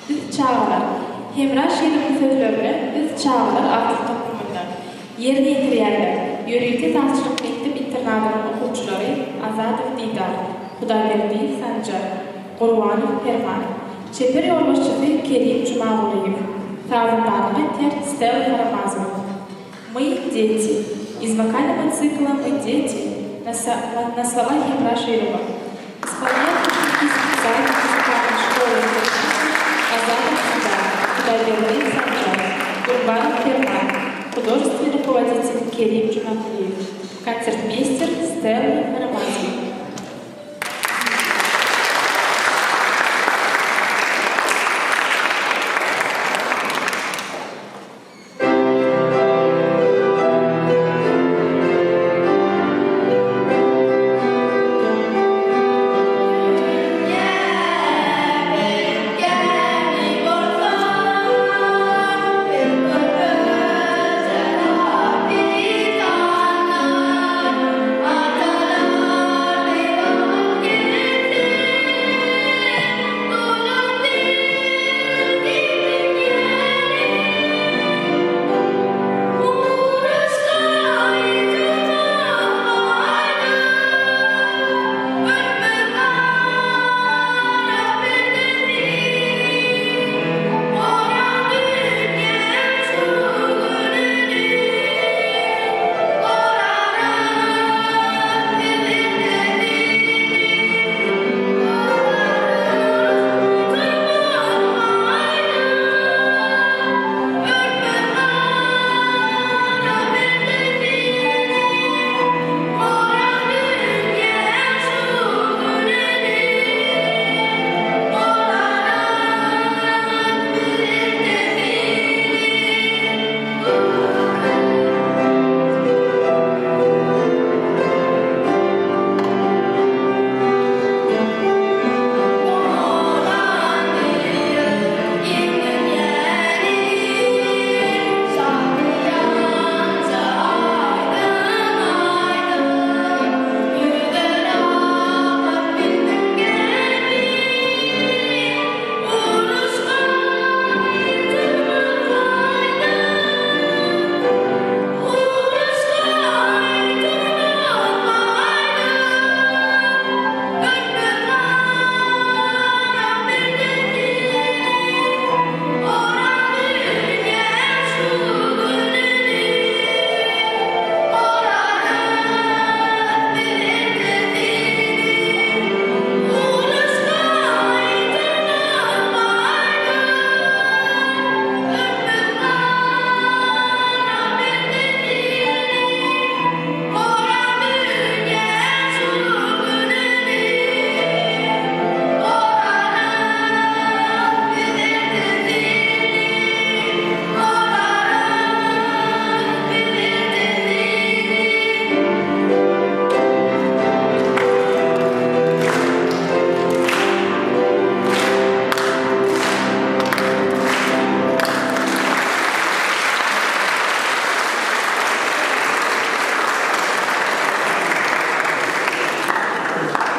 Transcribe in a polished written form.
Biz çağlar. Hemra şiirin sözlerine biz çağlar artık toplumunda. Yerini yitirýärler. Ýöregde taşçılık mektep internatının okuwçylary Azadov Didar, Hudaýberdi Sanjar, Gurbanow Ferman, çeper ýolbaşçysy Kerim Jumaguliýew, Sazyndaly Peter Stella Karamazov. Мы дети. Из вокального цикла «Мы дети» на слова Хемра Широва. Исполняет учительский сайт музыкальной школы Азадов Дидар, Худаýberди Sanjar, Gurbanow Ferman, художественный руководитель Керим Жумагулиев, концертмейстер Стелла Карамазова.